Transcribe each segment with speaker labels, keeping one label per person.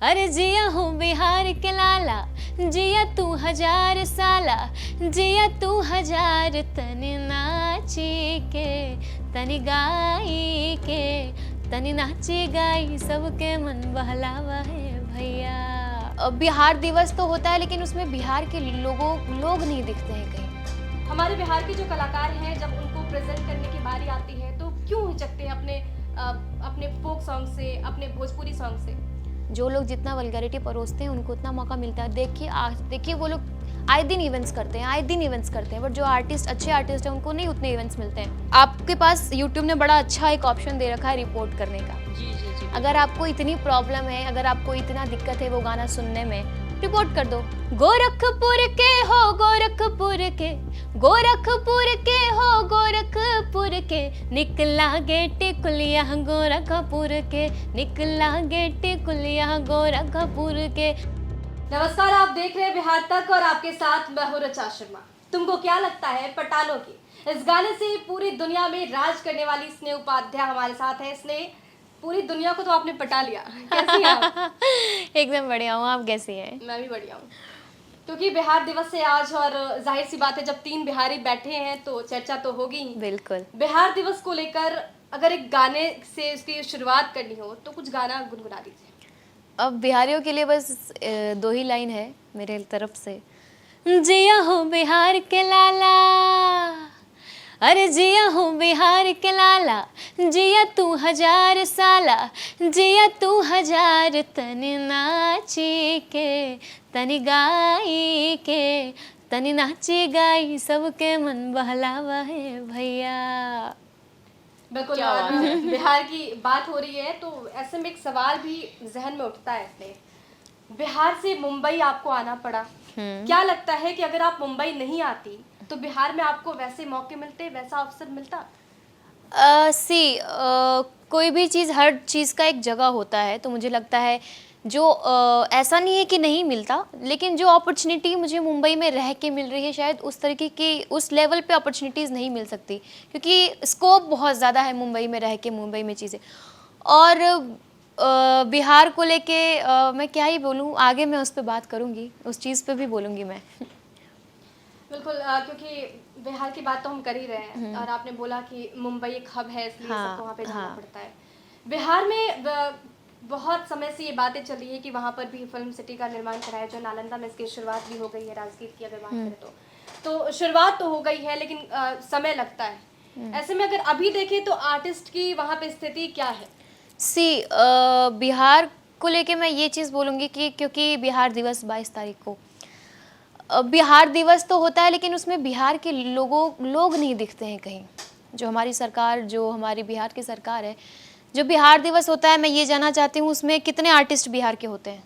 Speaker 1: अरे जिया हूँ बिहार के लाला, जिया तू 1000 साला, जिया तू 1000 तनी नाची के, तनी गाई के, तनी नाची गाई सबके मन बहलावा है भैया। अब बिहार दिवस तो होता है लेकिन उसमें बिहार के लोग नहीं दिखते हैं कहीं।
Speaker 2: हमारे बिहार के जो कलाकार हैं जब उनको प्रेजेंट करने की बारी आती है तो क्यों हिचकते हैं अपने फोक सॉन्ग से, अपने भोजपुरी सॉन्ग से?
Speaker 1: जो लोग जितना वल्गैरिटी परोसते हैं उनको उतना मौका मिलता है। देखिए वो लोग आए दिन इवेंट्स करते हैं, बट जो अच्छे आर्टिस्ट हैं उनको नहीं उतने इवेंट्स मिलते हैं। आपके पास यूट्यूब ने बड़ा अच्छा एक ऑप्शन दे रखा है रिपोर्ट करने का।
Speaker 2: जी।
Speaker 1: अगर आपको इतनी प्रॉब्लम है, अगर आपको इतना दिक्कत है वो गाना सुनने में, रिपोर्ट कर दो। गोरखपुर के हो, गोरखपुर के, गोरखपुर के हो, गोरखपुर के, निकला गेट कुलिया गोरखपुर के, निकला गेट कुलिया गोरखपुर के।
Speaker 2: नमस्कार, आप देख रहे हैं बिहार तक और आपके साथ मैं हूं रचा शर्मा। तुमको क्या लगता है पठानों की इस गाने से पूरी दुनिया में राज करने वाली स्नेह उपाध्याय हमारे साथ है। स्नेह, पूरी दुनिया को तो आपने पटा लिया, कैसी हैं आप?
Speaker 1: एकदम बढ़िया हूँ, आप कैसी हैं?
Speaker 2: मैं भी बढ़िया हूँ। क्योंकि बिहार दिवस है आज और जाहिर सी बात है जब 3 बिहारी बैठे हैं तो चर्चा तो होगी ही।
Speaker 1: बिल्कुल।
Speaker 2: बिहार दिवस को लेकर अगर एक गाने से उसकी शुरुआत करनी हो तो कुछ गाना गुनगुना दीजिए।
Speaker 1: अब बिहारियों के लिए बस 2 ही लाइन है मेरे तरफ से। जिया हो बिहार के लाला, अरे जिया हो बिहार के लाला, जिया तू 1000 साला, जिया तू 1000 तनी नाची के, तनी गाई के, तनी नाची गाई सबके मन बहलावा है भैया।
Speaker 2: बिल्कुल। और बिहार की बात हो रही है तो ऐसे में एक सवाल भी जहन में उठता है अपने, बिहार से मुंबई आपको आना पड़ा। क्या लगता है कि अगर आप मुंबई नहीं आती तो बिहार में आपको वैसे मौके मिलते, वैसा अवसर मिलता?
Speaker 1: कोई भी चीज़, हर चीज़ का एक जगह होता है, तो मुझे लगता है जो ऐसा नहीं है कि नहीं मिलता, लेकिन जो अपॉर्चुनिटी मुझे मुंबई में रह के मिल रही है शायद उस तरीके की, उस लेवल पे अपॉर्चुनिटीज़ नहीं मिल सकती, क्योंकि स्कोप बहुत ज़्यादा है मुंबई में रह के, मुंबई में चीज़ें। और बिहार को लेके मैं क्या ही बोलूँ, आगे मैं उस पर बात करूँगी, उस चीज़ पे भी बोलूँगी मैं।
Speaker 2: बिल्कुल, क्योंकि बिहार की बात तो हम कर ही रहे हैं और आपने बोला कि मुंबई एक हब है इसलिए सबको वहाँ पे जाना पड़ता है। बिहार में बहुत समय से ये बातें चली है कि वहाँ पर भी फिल्म सिटी का निर्माण कराया जो नालंदा में इसकी शुरुआत भी हो गई है, राजगीर की अगर बात करें तो शुरुआत तो हो गई है लेकिन समय लगता है। ऐसे में अगर अभी देखें तो आर्टिस्ट की वहाँ पे स्थिति क्या है?
Speaker 1: बिहार को लेके मैं ये चीज़ बोलूँगी कि क्योंकि बिहार दिवस 22 तारीख को, बिहार दिवस तो होता है लेकिन उसमें बिहार के लोग नहीं दिखते हैं कहीं। जो हमारी सरकार, जो हमारी बिहार की सरकार है, जो बिहार दिवस होता है, मैं ये जानना चाहती हूँ उसमें कितने आर्टिस्ट बिहार के होते हैं।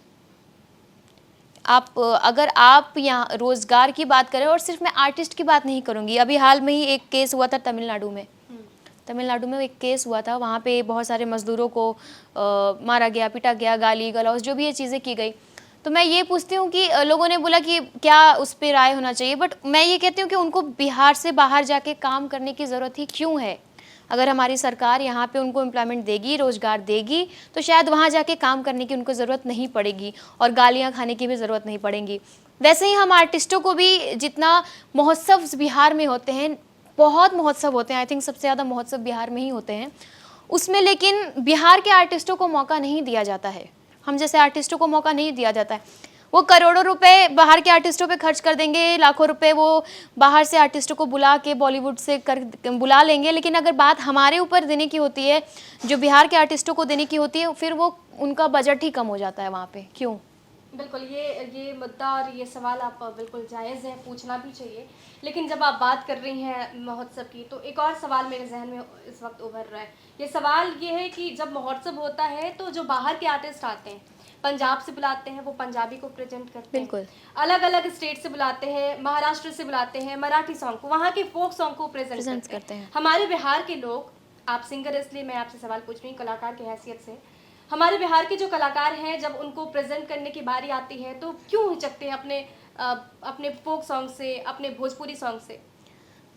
Speaker 1: अगर आप यहाँ रोज़गार की बात करें, और सिर्फ मैं आर्टिस्ट की बात नहीं करूँगी, अभी हाल में ही एक केस हुआ था तमिलनाडु में एक केस हुआ था, वहाँ पे बहुत सारे मज़दूरों को मारा गया, पीटा गया, गाली गलौज जो भी ये चीज़ें की गई। तो मैं ये पूछती हूँ कि लोगों ने बोला कि क्या उस पर राय होना चाहिए, बट मैं ये कहती हूँ कि उनको बिहार से बाहर जाके काम करने की ज़रूरत ही क्यों है? अगर हमारी सरकार यहाँ पे उनको एम्प्लॉयमेंट देगी, रोज़गार देगी, तो शायद वहाँ जाके काम करने की उनको ज़रूरत नहीं पड़ेगी और गालियाँ खाने की भी ज़रूरत नहीं पड़ेगी। वैसे ही हम आर्टिस्टों को भी, जितना महोत्सव बिहार में होते हैं, बहुत महोत्सव होते हैं, आई थिंक सबसे ज़्यादा महोत्सव बिहार में ही होते हैं, उसमें लेकिन बिहार के आर्टिस्टों को मौका नहीं दिया जाता है। हम जैसे आर्टिस्टों को मौका नहीं दिया जाता है। वो करोड़ों रुपए बाहर के आर्टिस्टों पे खर्च कर देंगे, लाखों रुपए वो बाहर से आर्टिस्टों को बुला के बॉलीवुड से बुला लेंगे, लेकिन अगर बात हमारे ऊपर देने की होती है, जो बिहार के आर्टिस्टों को देने की होती है, फिर वो उनका बजट ही कम हो जाता है वहाँ पे। क्यों?
Speaker 2: बिल्कुल, ये मुद्दा और ये सवाल आप बिल्कुल जायज़ है, पूछना भी चाहिए। लेकिन जब आप बात कर रही हैं महोत्सव की तो एक और सवाल मेरे जहन में इस वक्त उभर रहा है। ये सवाल ये है कि जब महोत्सव होता है तो जो बाहर के आर्टिस्ट आते हैं, पंजाब से बुलाते हैं, वो पंजाबी को प्रेजेंट करते हैं।
Speaker 1: बिल्कुल।
Speaker 2: अलग अलग स्टेट से बुलाते हैं, महाराष्ट्र से बुलाते हैं, मराठी सॉन्ग को, वहाँ के फोक सॉन्ग को प्रेजेंट करते हैं। हमारे बिहार के लोग, आप सिंगर इसलिए मैं आपसे सवाल पूछ रही हूँ कलाकार की हैसियत से, हमारे बिहार के जो कलाकार हैं जब उनको प्रेजेंट करने की बारी आती है तो क्यों हिचकते हैं अपने फोक सॉन्ग से, अपने भोजपुरी सॉन्ग से?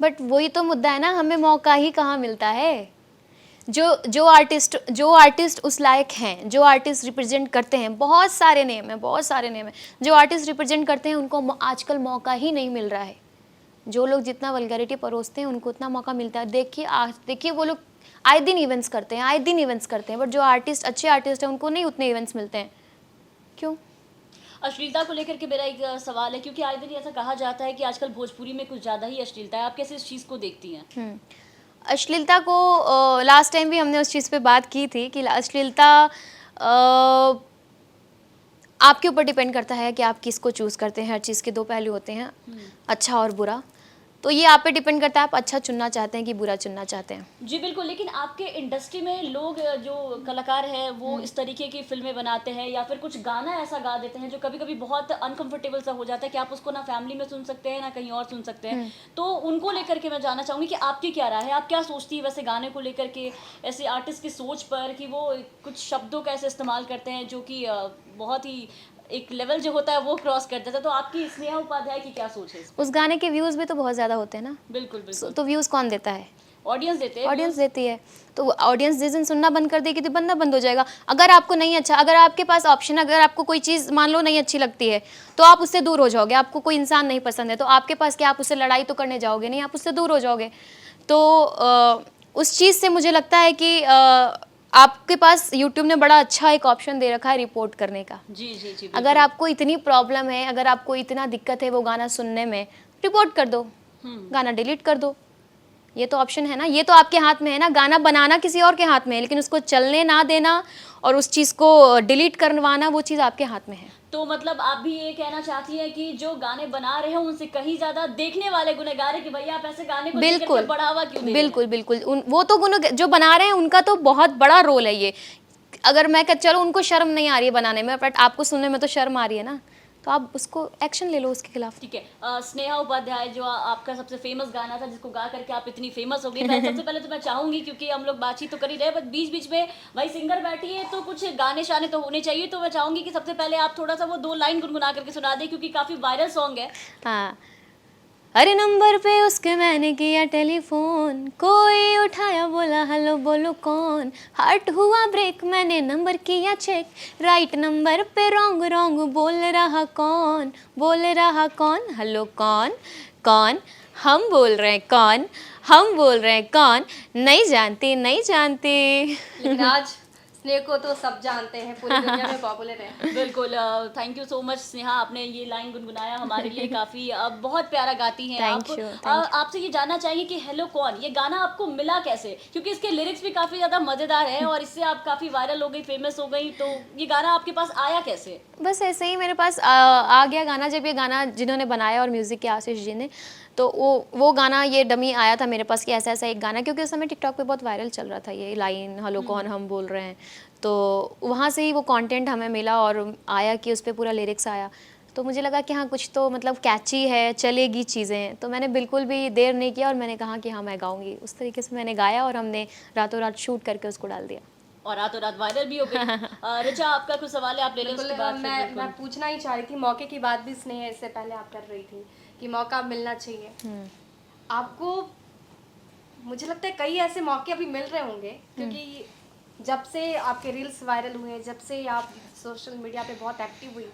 Speaker 1: बट वही तो मुद्दा है ना, हमें मौका ही कहाँ मिलता है। जो आर्टिस्ट उस लायक हैं, जो आर्टिस्ट रिप्रेजेंट करते हैं, बहुत सारे नेम हैं, जो आर्टिस्ट रिप्रेजेंट करते हैं उनको आजकल मौका ही नहीं मिल रहा है। जो लोग जितना वल्गैरिटी परोसते हैं उनको उतना मौका मिलता है। देखिए वो लोग आए दिन इवेंट्स करते हैं, बट जो अच्छे आर्टिस्ट हैं उनको नहीं उतने इवेंट्स मिलते हैं। क्यों?
Speaker 3: अश्लीलता को लेकर के मेरा एक सवाल है, क्योंकि आए दिन ऐसा कहा जाता है कि आजकल भोजपुरी में कुछ ज़्यादा ही अश्लीलता है। आप कैसे इस चीज़ को देखती हैं?
Speaker 1: अश्लीलता को लास्ट टाइम भी हमने उस चीज़ पे बात की थी कि अश्लीलता आपके ऊपर डिपेंड करता है कि आप किसको चूज़ करते हैं। हर चीज़ के दो पहलू होते हैं, अच्छा और बुरा। तो ये आप पे डिपेंड करता है आप अच्छा चुनना चाहते हैं कि बुरा चुनना चाहते हैं।
Speaker 3: जी बिल्कुल, लेकिन आपके इंडस्ट्री में लोग जो कलाकार हैं वो इस तरीके की फिल्में बनाते हैं या फिर कुछ गाना ऐसा गा देते हैं जो कभी कभी बहुत अनकंफर्टेबल सा हो जाता है कि आप उसको ना फैमिली में सुन सकते हैं ना कहीं और सुन सकते हैं। तो उनको लेकर के मैं जानना चाहूँगी कि आपकी क्या राय है, आप क्या सोचती है वैसे गाने को लेकर के, ऐसे आर्टिस्ट की सोच पर कि वो कुछ शब्दों का ऐसे इस्तेमाल करते हैं जो कि बहुत ही एक लेवल जो होता है वो क्रॉस कर देता है। तो आपकी स्नेहा उपाध्याय की क्या सोच है?
Speaker 1: उस गाने के व्यूज़ भी तो बहुत ज़्यादा होते हैं ना।
Speaker 3: बिल्कुल बिल्कुल।
Speaker 1: तो व्यूज़ कौन देता है?
Speaker 3: ऑडियंस देते हैं।
Speaker 1: ऑडियंस देती है। तो ऑडियंस जिस दिन सुनना बंद कर देगी तो बनना बंद हो जाएगा। अगर आपको नहीं अच्छा, अगर आपके पास ऑप्शन, अगर आपको कोई चीज़ मान लो नहीं अच्छी लगती है तो आप उससे दूर हो जाओगे। आपको कोई इंसान नहीं पसंद है तो आपके पास क्या, आप उससे लड़ाई तो करने जाओगे नहीं, आप उससे दूर हो जाओगे। तो उस चीज़ से मुझे लगता है कि आपके पास यूट्यूब ने बड़ा अच्छा एक ऑप्शन दे रखा है रिपोर्ट करने का।
Speaker 3: जी जी जी।
Speaker 1: अगर आपको इतनी प्रॉब्लम है, अगर आपको इतना दिक्कत है वो गाना सुनने में, रिपोर्ट कर दो, गाना डिलीट कर दो। ये तो ऑप्शन है ना, ये तो आपके हाथ में है ना। गाना बनाना किसी और के हाथ में है, लेकिन उसको चलने ना देना और उस चीज़ को डिलीट करवाना वो चीज़ आपके हाथ में है।
Speaker 3: तो मतलब आप भी ये कहना चाहती हैं कि जो गाने बना रहे हैं उनसे कहीं ज्यादा देखने वाले गुनहगार है कि भैया आप ऐसे गाने को लेकर के बढ़ावा क्यों दे रहे हैं?
Speaker 1: बिल्कुल वो तो जो बना रहे हैं उनका तो बहुत बड़ा रोल है ये। अगर मैं चलो उनको शर्म नहीं आ रही है बनाने में, बट आपको सुनने में तो शर्म आ रही है ना, तो आप उसको एक्शन ले लो उसके खिलाफ।
Speaker 3: ठीक है। स्नेहा उपाध्याय जो आपका सबसे फेमस गाना था जिसको गा करके आप इतनी फेमस हो गई, मैं सबसे पहले तो मैं चाहूंगी, क्योंकि हम लोग बातचीत तो कर ही रहे हैं बट बीच बीच में भाई सिंगर बैठी है तो कुछ गाने शाने तो होने चाहिए। तो मैं चाहूंगी कि सबसे पहले आप थोड़ा सा वो 2 लाइन गुनगुना करके सुना दें, क्योंकि काफी वायरल सॉन्ग है।
Speaker 1: हाँ। हर नंबर पे उसके मैंने किया टेलीफोन, कोई उठाया बोला हेलो बोलो कौन, हार्ट हुआ ब्रेक मैंने नंबर किया चेक, राइट नंबर पे रॉन्ग रॉन्ग बोल रहा कौन, हेलो कौन कौन, हम बोल रहे हैं कौन, नहीं जानती।
Speaker 2: लेकिन आज स्नेहा को तो सब जानते हैं, पूरी दुनिया में पॉपुलर है।
Speaker 3: बिल्कुल। Thank you so much Sneha, आपने ये लाइन गुनगुनाया हमारे लिए काफ़ी बहुत प्यारा गाती हैं आप। आपसे ये जानना चाहिए कि हेलो कौन, ये गाना आपको मिला कैसे, क्योंकि इसके लिरिक्स भी काफ़ी ज़्यादा मज़ेदार है और इससे आप काफ़ी वायरल हो गई, फेमस हो गई। तो ये गाना आपके पास आया कैसे?
Speaker 1: बस ऐसे ही मेरे पास आ गया गाना। जब ये गाना जिन्होंने बनाया और म्यूज़िक किया आशीष जी ने, तो वो गाना, ये डमी आया था मेरे पास कि ऐसा एक गाना, क्योंकि उस समय टिकटॉक पे बहुत वायरल चल रहा था ये लाइन, हेलो कौन हम बोल रहे हैं। तो वहाँ से ही वो कंटेंट हमें मिला और आया कि उस पर पूरा लिरिक्स आया। तो मुझे लगा कि हाँ कुछ तो मतलब कैची है, चलेगी चीज़ें। तो मैंने बिल्कुल भी देर नहीं किया और मैंने कहा कि हाँ मैं गाऊंगी। उस तरीके से मैंने गाया और हमने रातों रात शूट करके उसको डाल दिया
Speaker 3: और रातों रात वायरल भी हो गई। रिचा, आपका कुछ सवाल है, आप ले लें उसके बाद।
Speaker 2: मैं पूछना ही चाह रही थी, मौके की बात भी स्नेहा इससे पहले आप कर रही थी कि मौका मिलना चाहिए आपको। मुझे लगता है कई ऐसे मौके अभी मिल रहे होंगे, क्योंकि जब से आपके रील्स वायरल हुए, जब से आप सोशल मीडिया पे बहुत एक्टिव हुई,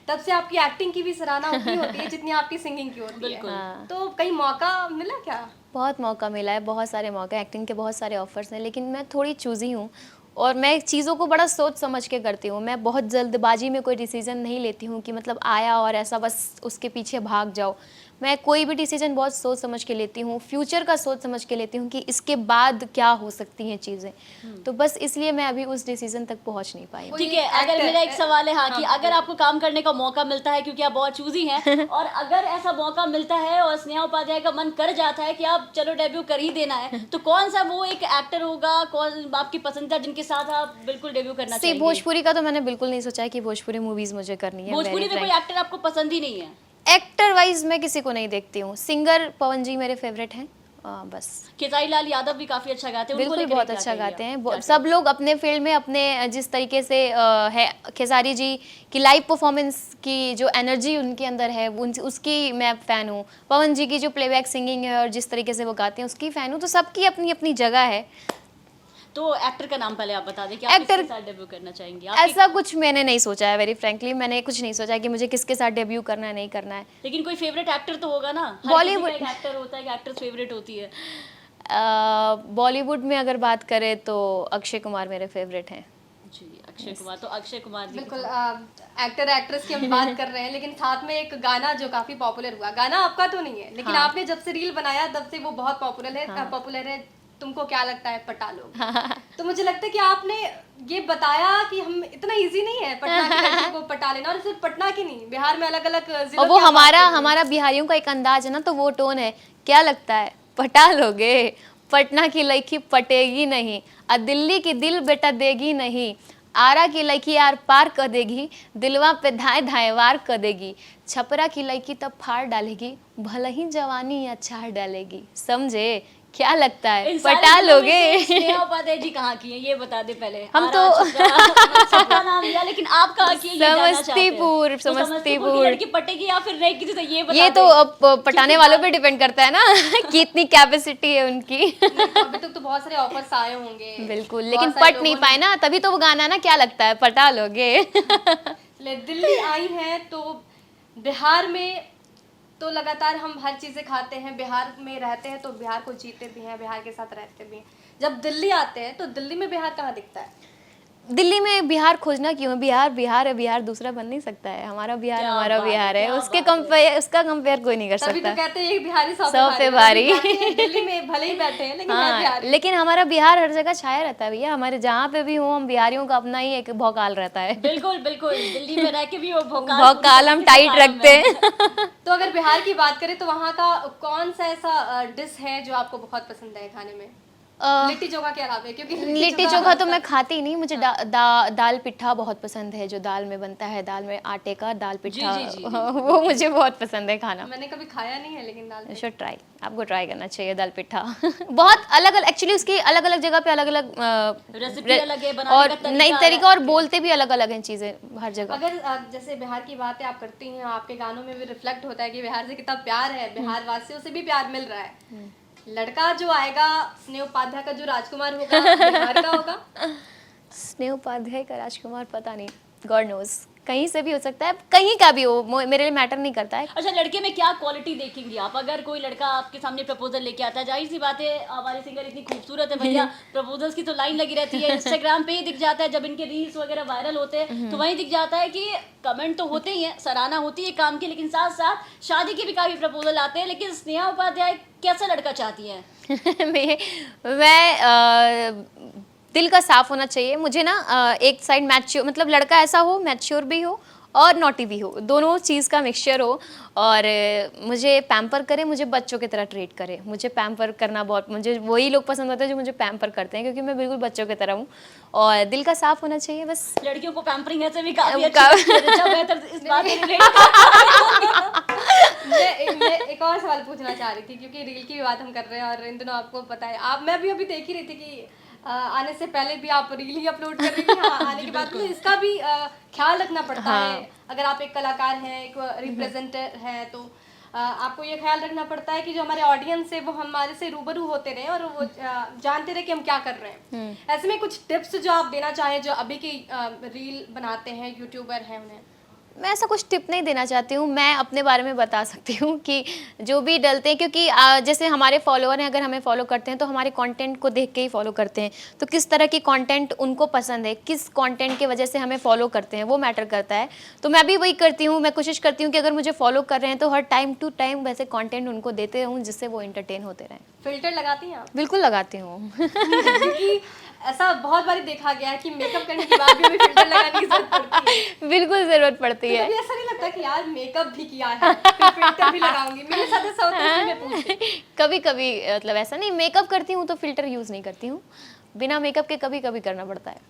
Speaker 2: तब से आपकी एक्टिंग की भी सराहना उतनी होती है जितनी आपकी सिंगिंग की होती है।
Speaker 1: हाँ।
Speaker 2: तो कहीं मौका मिला क्या?
Speaker 1: बहुत मौका मिला है, बहुत सारे मौके, एक्टिंग के बहुत सारे ऑफर्स हैं, लेकिन मैं थोड़ी चूज़ी हूँ और मैं चीज़ों को बड़ा सोच समझ के करती हूँ। मैं बहुत जल्दबाजी में कोई डिसीजन नहीं लेती हूँ कि मतलब आया और ऐसा बस उसके पीछे भाग जाओ। मैं कोई भी डिसीजन बहुत सोच समझ के लेती हूँ, फ्यूचर का सोच समझ के लेती हूँ कि इसके बाद क्या हो सकती हैं चीज़ें। तो बस इसलिए मैं अभी उस डिसीजन तक पहुँच नहीं पाई।
Speaker 3: ठीक है। अगर मेरा एक सवाल है हाँ कि अगर आपको काम करने का मौका मिलता है, क्योंकि आप बहुत चूजी हैं, और अगर ऐसा मौका मिलता है और स्नेहा उपाध्याय का मन कर जाता है कि आप चलो डेब्यू कर ही देना है, तो कौन सा वो एक एक्टर होगा, कौन आपकी पसंदीदा जिनके साथ आप बिल्कुल डेब्यू करना चाहिए?
Speaker 1: भोजपुरी का तो मैंने बिल्कुल नहीं सोचा है कि भोजपुरी मूवीज मुझे करनी है।
Speaker 3: भोजपुरी में कोई एक्टर आपको पसंद ही नहीं है?
Speaker 1: एक्टर वाइज मैं किसी को नहीं देखती हूँ। सिंगर पवन जी मेरे फेवरेट हैं। बस।
Speaker 3: खेसारी लाल यादव भी काफी अच्छा गाते हैं,
Speaker 1: बिल्कुल बहुत अच्छा गाते हैं। सब लोग अपने फील्ड में अपने जिस तरीके से है, खेसारी जी की लाइव परफॉर्मेंस की जो एनर्जी उनके अंदर है उसकी मैं फ़ैन हूँ। पवन जी की जो प्लेबैक सिंगिंग है और जिस तरीके से वो गाते हैं उसकी फ़ैन हूँ। तो सबकी अपनी अपनी जगह है।
Speaker 3: तो एक्टर का नाम पहले आप बता दें कि आप
Speaker 1: Actor-
Speaker 3: किसके साथ डेब्यू करना चाहेंगी? आपकी-
Speaker 1: ऐसा कुछ मैंने नहीं सोचा है, वेरी फ्रैंकली मैंने कुछ नहीं सोचा कि मुझे किसके साथ डेब्यू करना है नहीं करना है।
Speaker 3: लेकिन कोई फेवरेट एक्टर तो होगा ना, हर
Speaker 1: Bollywood-
Speaker 3: किसी का एक एक्टर होता है, एक एक्ट्रेस फेवरेट होती है।
Speaker 1: बॉलीवुड में अगर बात करें तो अक्षय कुमार मेरे फेवरेट हैं।
Speaker 3: जी, अक्षय कुमार, तो अक्षय कुमार जी
Speaker 2: बिल्कुल एक्टर एक्ट्रेस की हम बात कर रहे हैं, लेकिन साथ में एक गाना जो काफी पॉपुलर हुआ, गाना आपका तो नहीं है लेकिन
Speaker 1: हाँ।
Speaker 2: आपने जब से रील बनाया तब से वो बहुत पॉपुलर है, तुमको क्या लगता है पटा लोगे। तो मुझे लगता है कि आपने ये बताया कि हम इतना इजी नहीं है पटना की लड़की को पटा लेना, और सिर्फ पटना की नहीं, बिहार में अलग अलग जिलों
Speaker 1: और वो
Speaker 2: की आप बात कर रहे हैं।
Speaker 1: हमारा बिहारियों का एक अंदाज है ना, तो वो टोन है, क्या लगता है पटा लोगे, पटना की लड़की पटेगी नहीं, और दिल्ली की दिल बेटा देगी नहीं, आरा की लड़की यार पार कर देगी, दिलवा पे धाए धाए वार कर देगी, छपरा की लड़की तब फाड़ डालेगी, भले ही जवानी अचार डालेगी। समझे, क्या लगता है
Speaker 3: इन सारी
Speaker 1: पटा
Speaker 3: फिल्मों में
Speaker 1: लोगे।
Speaker 3: से स्नेहा उपाध्याय जी कहाँ की हैं ये बता दे पहले।
Speaker 1: हम
Speaker 3: आरा,
Speaker 1: तो-
Speaker 3: छपरा, सबका नाम लिया, लेकिन आप कहाँ की हैं ये जानना चाहते हैं।
Speaker 1: समस्तीपुर,
Speaker 3: तो समस्तीपुर की
Speaker 1: समस्तीपुर।
Speaker 3: लड़की पटेगी या फिर नहीं किसी से, ये बता
Speaker 1: ये तो
Speaker 3: दें।
Speaker 1: अब पटाने वालों पे डिपेंड करता है ना कि इतनी कैपेसिटी है उनकी।
Speaker 2: अभी तक तो बहुत सारे ऑफर्स आए होंगे
Speaker 1: बिल्कुल,
Speaker 2: बहुत
Speaker 1: लेकिन
Speaker 2: सारे
Speaker 1: पट नहीं
Speaker 2: लोगों ने-
Speaker 1: पाए ना, तभी तो वो गाना ना, क्या लगता है पटा लोगे।
Speaker 2: दिल्ली आई हैं तो बिहार में तो लगातार हम हर चीज़ें खाते हैं, बिहार में रहते हैं तो बिहार को जीते भी हैं, बिहार के साथ रहते भी हैं। जब दिल्ली आते हैं तो दिल्ली में बिहार कहाँ दिखता है?
Speaker 1: दिल्ली में बिहार खोजना क्यों है, बिहार बिहार है, बिहार दूसरा बन नहीं सकता है, हमारा बिहार
Speaker 3: क्या
Speaker 1: हमारा
Speaker 3: बात है,
Speaker 1: बिहार है,
Speaker 3: क्या
Speaker 1: उसके
Speaker 3: बात है।
Speaker 1: कंपेयर उसका कंपेयर कोई नहीं कर
Speaker 2: तभी तो
Speaker 1: सकता।
Speaker 2: कहते हैं एक बिहारी सौ
Speaker 1: सौ पे भारी।
Speaker 2: दिल्ली में भले ही बैठे हैं लेकिन है
Speaker 1: हाँ,
Speaker 2: बिहारी।
Speaker 1: लेकिन हमारा बिहार हर जगह छाया रहता है भैया, हमारे जहाँ पे भी हो हम बिहारियों का अपना ही एक भौकाल रहता है।
Speaker 3: बिल्कुल बिल्कुल, दिल्ली में रह के भी वो
Speaker 1: भौकाल हम टाइट रखते हैं।
Speaker 2: तो अगर बिहार की बात करें तो वहाँ का कौन सा ऐसा डिश है जो आपको बहुत पसंद है खाने में? लिट्टी चोखा के अलावा, क्योंकि
Speaker 1: लिट्टी चोखा तो मैं खाती नहीं, मुझे दाल पिट्ठा बहुत पसंद है, जो दाल में बनता है, दाल में आटे का दाल पिट्ठा।
Speaker 3: जी, जी, जी।
Speaker 1: वो मुझे बहुत पसंद है खाना।
Speaker 2: मैंने कभी खाया नहीं है लेकिन दाल
Speaker 1: शुड ट्राई, आपको ट्राई करना चाहिए दाल पिट्ठा। बहुत अलग अलग, एक्चुअली उसकी अलग अलग जगह पे अलग अलग
Speaker 3: रेसिपी अलग है, बनाने
Speaker 1: और
Speaker 3: का तरीका
Speaker 1: नई तरीका, और
Speaker 3: अलग है।
Speaker 1: बोलते भी अलग अलग हैं चीजें हर जगह।
Speaker 2: अगर जैसे बिहार की बातें आप करती हैं, आपके गानों में भी रिफ्लेक्ट होता है कि बिहार से कितना प्यार है, बिहार वासियों से भी प्यार मिल रहा है। लड़का जो आएगा स्नेह उपाध्याय का, जो राजकुमार होगा, बिहार का होगा।
Speaker 1: स्नेह उपाध्याय का राजकुमार पता नहीं, गॉड नोज, कहीं से भी हो सकता है, कहीं का भी हो, मेरे लिए मैटर नहीं करता है।
Speaker 3: अच्छा, लड़के में क्या क्वालिटी देखेंगी आप? अगर कोई लड़का आपके सामने प्रपोजल लेके आता है, जाहिर सी बात है हमारी सिंगर इतनी खूबसूरत है भैया, प्रपोजल्स की तो लाइन लगी रहती है, इंस्टाग्राम पे ही दिख जाता है, जब इनके रील्स वगैरह वायरल होते हैं तो वहीं दिख जाता है कि कमेंट तो होते ही हैं, सराहना होती है काम की, लेकिन साथ साथ शादी के भी काफी प्रपोजल आते हैं। लेकिन स्नेहा उपाध्याय कैसा लड़का चाहती है?
Speaker 1: मैं दिल का साफ होना चाहिए मुझे ना, एक साइड मैच्योर, मतलब लड़का ऐसा हो मैच्योर भी हो और नॉटी भी हो, दोनों चीज़ का मिक्सचर हो, और मुझे पैम्पर करे, मुझे बच्चों की तरह ट्रीट करे। मुझे पैम्पर करना बहुत, मुझे वही लोग पसंद होते हैं जो मुझे पैम्पर करते हैं, क्योंकि मैं बिल्कुल बच्चों की तरह हूँ, और दिल का साफ होना चाहिए बस।
Speaker 3: लड़कियों को पैम्परिंग ऐसे भी काफी
Speaker 1: का-
Speaker 3: अच्छी लगती है। अच्छा, बेहतर इस बात से relate
Speaker 2: मैं एक और सवाल पूछना चाह रही थी, क्योंकि रील की भी बात हम कर रहे हैं और इन दिनों आपको पता है, आप मैं भी अभी देख ही रही थी कि आने से पहले भी आप रील ही अपलोड कर रही थी, हाँ, आने के बाद तो इसका भी ख्याल रखना पड़ता है। अगर आप एक कलाकार हैं, एक रिप्रेजेंटर हैं, तो आपको ये ख्याल रखना पड़ता है कि जो हमारे ऑडियंस है वो हमारे से रूबरू होते रहे और वो जानते रहे कि हम क्या कर रहे हैं। ऐसे में कुछ टिप्स जो आप देना चाहें, जो अभी की रील बनाते हैं, यूट्यूबर हैं, उन्हें?
Speaker 1: मैं ऐसा कुछ टिप नहीं देना चाहती हूँ, मैं अपने बारे में बता सकती हूँ कि जो भी डलते हैं, क्योंकि जैसे हमारे फॉलोअर हैं, अगर हमें फॉलो करते हैं तो हमारे कंटेंट को देख के ही फॉलो करते हैं, तो किस तरह की कंटेंट उनको पसंद है, किस कंटेंट की वजह से हमें फॉलो करते हैं, वो मैटर करता है। तो मैं भी वही करती हूँ, मैं कोशिश करती हूँ कि अगर मुझे फॉलो कर रहे हैं तो हर टाइम टू टाइम वैसे कंटेंट उनको देते रहूँ जिससे वो एंटरटेन होते रहें।
Speaker 2: फिल्टर लगाती हैं आप?
Speaker 1: बिल्कुल लगाती हूँ।
Speaker 2: क्योंकि ऐसा बहुत बार देखा गया है कि मेकअप करने के बाद भी हमें फिल्टर लगाने की जरूरत पड़ती है।
Speaker 1: बिल्कुल ज़रूरत पड़ती है।
Speaker 2: कभी ऐसा नहीं लगता कि यार मेकअप भी किया है, फिर फिल्टर भी लगाऊंगी? मेरे साथ ऐसा होता है, मैं पूछती।
Speaker 1: कभी कभी, मतलब ऐसा नहीं, मेकअप करती हूँ तो फिल्टर यूज़ नहीं करती हूँ, बिना मेकअप के कभी कभी करना पड़ता है।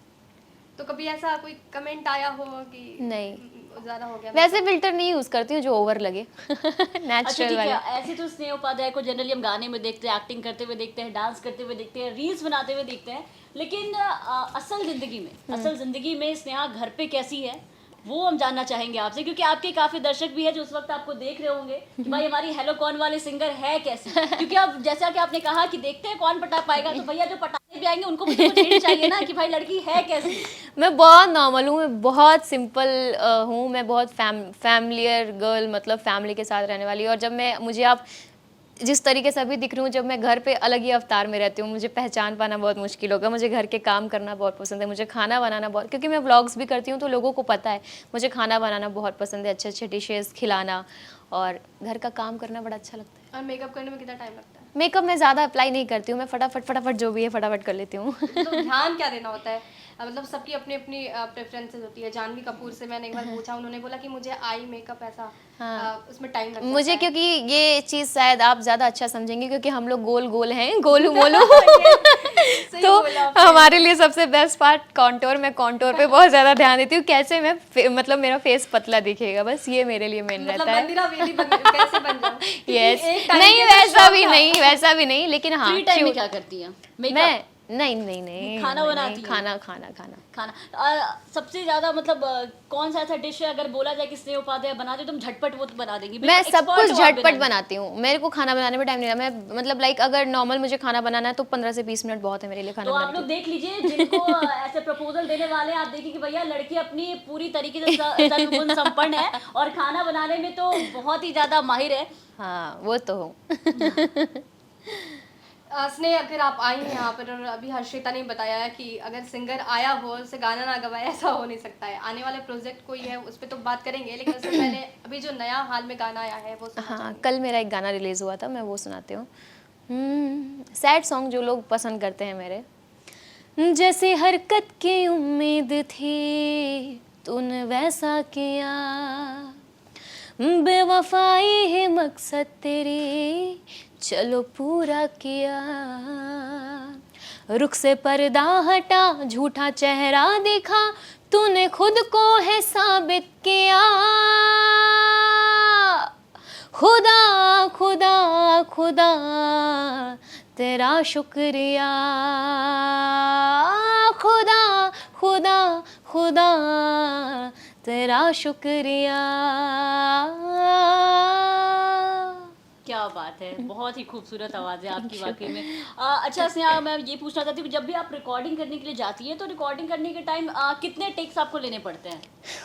Speaker 2: तो कभी ऐसा कोई कमेंट आया हो कि
Speaker 1: नहीं,
Speaker 2: ज्यादा हो गया?
Speaker 1: वैसे फिल्टर नहीं यूज़ करती हूँ जो ओवर लगे।
Speaker 3: अच्छा
Speaker 1: नेचुरल
Speaker 3: ठीक
Speaker 1: वाला।
Speaker 3: है, ऐसे तो स्नेहा उपाध्याय को जनरली हम गाने में देखते हैं, एक्टिंग करते हुए देखते हैं, डांस करते हुए देखते हैं, रील्स बनाते हुए देखते हैं, लेकिन असल जिंदगी में स्नेहा घर पे कैसी है, वो हम जानना चाहेंगे आपसे, क्योंकि आपके काफी दर्शक भी है जो उस वक्त आपको देख रहे होंगे कि भाई हमारी हेलो कौन वाले सिंगर है कैसी, क्योंकि अब जैसा कि आपने कहा कि देखते हैं कौन पटा पाएगा, तो भैया जो पटाने भी आएंगे उनको भी तो कुछ हिंट चाहिए ना कि भाई लड़की है कैसी।
Speaker 1: मैं बहुत नॉर्मल हूँ, मैं बहुत सिंपल हूँ, मैं बहुत फैमिलियर गर्ल, मतलब फैमिली के साथ रहने वाली। और जब मुझे आप जिस तरीके से अभी दिख रही हूँ, जब मैं घर पे अलग ही अवतार में रहती हूँ, मुझे पहचान पाना बहुत मुश्किल होगा। मुझे घर के काम करना बहुत पसंद है, मुझे खाना बनाना बहुत, क्योंकि मैं व्लॉग्स भी करती हूँ तो लोगों को पता है मुझे खाना बनाना बहुत पसंद है, अच्छे अच्छे डिशेस खिलाना और घर का काम करना बड़ा अच्छा लगता है।
Speaker 2: और मेकअप करने में कितना टाइम लगता है?
Speaker 1: मेकअप मैं ज़्यादा अप्लाई नहीं करती हूँ, मैं फटाफट जो भी है फटाफट कर लेती हूँ।
Speaker 2: तो ध्यान क्या देना होता है? मतलब सबकी अपनी अपनी प्रेफरेंसेस होती है। जानवी कपूर से मैंने एक बार पूछा, उन्होंने बोला कि मुझे आई मेकअप ऐसा उसमें टाइम लगता है।
Speaker 1: मुझे क्योंकि ये चीज़ शायद आप ज़्यादा अच्छा समझेंगे, क्योंकि हम लोग गोल गोल हैं, गोलू मोलू। तो हमारे लिए सबसे बेस्ट पार्ट कॉन्टोर। मैं कॉन्टोर पे बहुत ज़्यादा ध्यान देती हूँ, कैसे मैं मतलब मेरा फेस पतला दिखेगा, बस ये मेरे लिए मेन रहता है।
Speaker 2: कैसे बन जाऊं?
Speaker 1: यस,
Speaker 2: एक
Speaker 1: नहीं वैसा भी नहीं, लेकिन हाँ
Speaker 3: फ्री टाइम में क्या करती हैं?
Speaker 1: मैं नहीं
Speaker 3: खाना बनाती हैं?
Speaker 1: खाना
Speaker 3: सबसे ज्यादा मतलब कौन सा ऐसा डिश है अगर बोला जाए कि स्नेह उपाध्याय बना दे तुम झटपट वो बना देंगी?
Speaker 1: मैं
Speaker 3: बिल्कुल
Speaker 1: सब
Speaker 3: expert
Speaker 1: कुछ
Speaker 3: हो आप
Speaker 1: झटपट
Speaker 3: बनाने में।
Speaker 1: बनाती हूँ, मेरे को खाना बनाने में टाइम नहीं लगता। मैं मतलब लाइक अगर नॉर्मल मुझे खाना बनाना है तो 15 से 20 मिनट बहुत है मेरे लिए खाना
Speaker 3: तो आप
Speaker 1: बनाने
Speaker 3: लोग
Speaker 1: के
Speaker 3: देख लीजिए जिनको ऐसे प्रपोजल देने वाले हैं, आप देखिए कि भैया लड़की अपनी पूरी तरीके से सर्वगुण संपन्न है और खाना बनाने में तो बहुत ही ज्यादा माहिर है।
Speaker 1: हाँ वो तो हूँ।
Speaker 2: स्नेह, अगर आप आई हैं यहाँ पर और अभी हर्षिता ने बताया है कि अगर सिंगर आया हो उसे गाना ना गवाए, ऐसा हो नहीं सकता है। आने वाले प्रोजेक्ट कोई है उस पर तो बात करेंगे, लेकिन उससे पहले अभी जो नया हाल में गाना आया है वो सुनना
Speaker 1: हाँ,
Speaker 2: चाहेंगे।
Speaker 1: कल मेरा एक गाना रिलीज़ हुआ था, मैं वो सुनाती हूँ। सैड सॉन्ग जो लोग पसंद करते हैं मेरे। जैसी हरकत की उम्मीद थी तूने वैसा किया, बेवफाई है मकसद तेरी चलो पूरा किया, रुख से पर्दा हटा झूठा चेहरा दिखा तूने खुद को है साबित किया, खुदा खुदा खुदा तेरा शुक्रिया, खुदा खुदा खुदा तेरा शुक्रिया।
Speaker 3: क्या बात है, बहुत ही खूबसूरत आवाज़ है आपकी वाकई में। अच्छा स्नेहा, मैं ये पूछना चाहती हूँ कि जब भी आप रिकॉर्डिंग करने के लिए जाती है तो रिकॉर्डिंग करने के टाइम कितने टेक्स आपको लेने पड़ते हैं?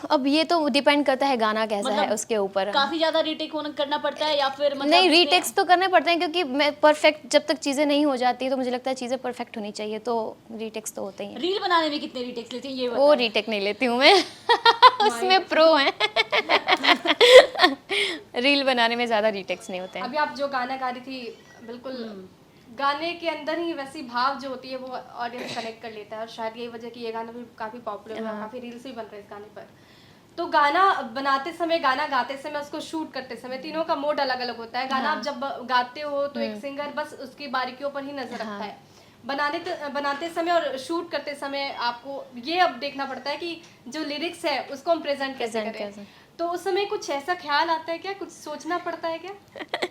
Speaker 1: अब ये तो डिपेंड करता है गाना कैसा
Speaker 3: मतलब
Speaker 1: है उसके ऊपर।
Speaker 3: काफी ज्यादा रीटेक करना पड़ता है या फिर मतलब
Speaker 1: नहीं, रीटेक्स तो करने पड़ते हैं, क्योंकि मैं परफेक्ट जब तक चीज़ें नहीं हो जाती तो मुझे लगता है चीज़ें परफेक्ट होनी चाहिए, तो रीटेक्स तो होते ही हैं।
Speaker 3: रील बनाने में कितने रीटेक्स लेती हैं ये
Speaker 1: वो
Speaker 3: बताएं?
Speaker 1: रीटेक नहीं लेती हूँ मैं। उसमें प्रो हैं। रील बनाने में ज़्यादा रीटेक्स नहीं होते हैं।
Speaker 2: अभी आप जो गाना गा रही थी, बिल्कुल गाने के अंदर ही वैसी भाव जो होती है वो ऑडियंस कनेक्ट कर लेता है, और शायद यही वजह कि ये गाना भी काफ़ी पॉपुलर हुआ, काफ़ी रील्स भी बन रहे हैं इस गाने पर। तो गाना बनाते समय, गाना गाते समय, उसको शूट करते समय तीनों का मोड अलग अलग होता है। गाना आप जब गाते हो तो एक सिंगर बस उसकी बारीकियों पर ही नजर रखता है, बनाते समय और शूट करते समय आपको ये अब देखना पड़ता है कि जो लिरिक्स है उसको हम प्रेजेंट कैसे करें। तो उस समय कुछ ऐसा ख्याल आता है क्या, कुछ सोचना पड़ता है क्या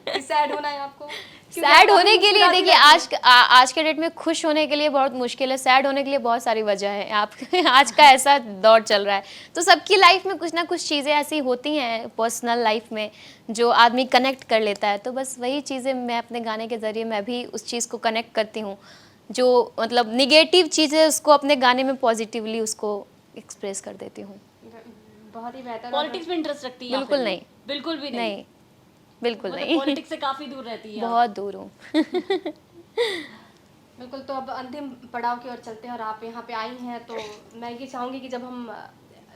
Speaker 2: कि सैड होना है आपको?
Speaker 1: सैड होने के लिए देखिए आज के डेट में खुश होने के लिए बहुत मुश्किल है, सैड होने के लिए बहुत सारी वजह है। आप आज का ऐसा दौर चल रहा है, तो सबकी लाइफ में कुछ ना कुछ चीज़ें ऐसी होती हैं पर्सनल लाइफ में जो आदमी कनेक्ट कर लेता है। तो बस वही चीज़ें मैं अपने गाने के ज़रिए मैं भी उस चीज़ को कनेक्ट करती हूँ, जो मतलब निगेटिव चीज़ें उसको अपने गाने में पॉजिटिवली उसको एक्सप्रेस कर देती हूँ।
Speaker 2: बहुत ही बेहतर।
Speaker 3: पॉलिटिक्स में इंटरेस्ट रखती है?
Speaker 1: बिल्कुल नहीं,
Speaker 3: बिल्कुल भी नहीं,
Speaker 1: बिल्कुल
Speaker 3: मतलब
Speaker 1: नहीं।
Speaker 3: पॉलिटिक्स से काफी दूर रहती है?
Speaker 1: बहुत दूर हूँ।
Speaker 2: बिल्कुल। तो अब अंतिम पड़ाव की ओर चलते हैं, और आप यहाँ पे आई हैं तो मैं ये चाहूँगी कि जब हम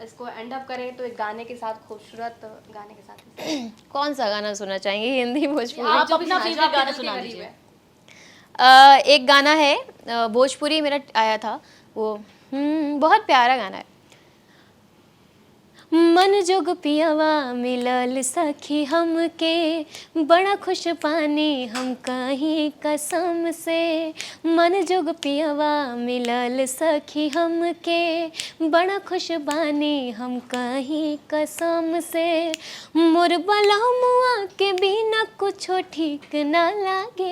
Speaker 2: इसको एंड अप करें तो एक गाने के साथ, खूबसूरत गाने के साथ।
Speaker 1: कौन सा गाना सुनना चाहेंगे, हिंदी भोजपुरी?
Speaker 3: आप अपना फेवरेट गाना सुना दीजिए।
Speaker 1: एक गाना है भोजपुरी मेरा आया था वो, बहुत प्यारा गाना है। मन जोग पियावा मिलल सखी हमके, बड़ा खुश पानी हम कहीं कसम से। मन जोग पियावा मिलल सखी हमके, बड़ा खुश बानी हम कहीं कसम से। मोर बलमुआ के बिना कुछो ठीक ना लागे,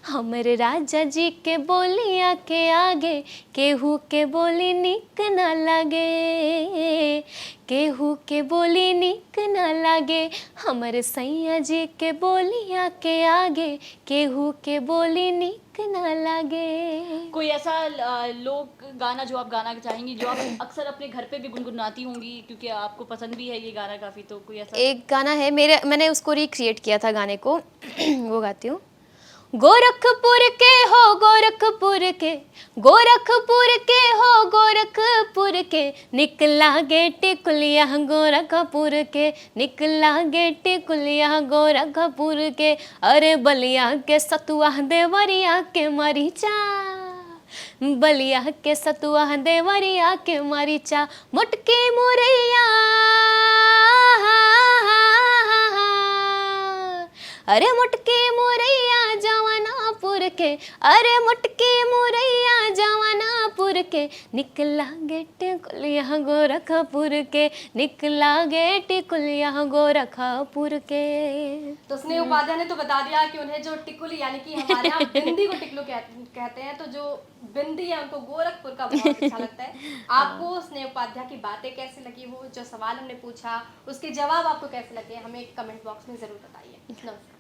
Speaker 1: हमरे राजा जी के बोलिया के आगे केहू के बोली निक न लगे, केहू के बोली निक न लगे, हमरे सैया जी के बोलिया के आगे केहू के बोली निक न लगे।
Speaker 3: कोई ऐसा लोक गाना जो आप गाना चाहेंगी, जो आप अक्सर अपने घर पे भी गुनगुनाती होंगी क्योंकि आपको पसंद भी है ये गाना काफ़ी, तो कोई ऐसा?
Speaker 1: एक गाना है मैंने उसको रिक्रिएट किया था गाने को वो गाती हूँ। गोरखपुर के हो गोरखपुर के, गोरखपुर के हो गोरखपुर के, निकला गे टिकुलिया गोरखपुर के, निकला गे टिकुलिया गोरखपुर के, अरे बलिया के सतुआ देवरिया के मरीचा, बलिया के सतुआ देवरिया के मरीचा, मुटकी मुरैया, अरे मुटकी मुरैया जवानापुर के, अरे मुटकी मुरैया जवानापुर के, निकला गे टिकुलिया गोरखपुर के, निकला गे टिकुलिया गोरखपुर के।
Speaker 2: तो स्नेह उपाध्याय ने तो बता दिया कि उन्हें जो टिकुली यानी कि हमारे यहाँ बिंदी को टिकलू कहते हैं, तो जो बिंदी है उनको गोरखपुर का बहुत अच्छा लगता है। आपको स्नेह उपाध्याय की बातें कैसी लगी, वो जो सवाल हमने पूछा उसके जवाब आपको कैसे लगे, हमें कमेंट बॉक्स में जरूर बताइए। नमस्कार।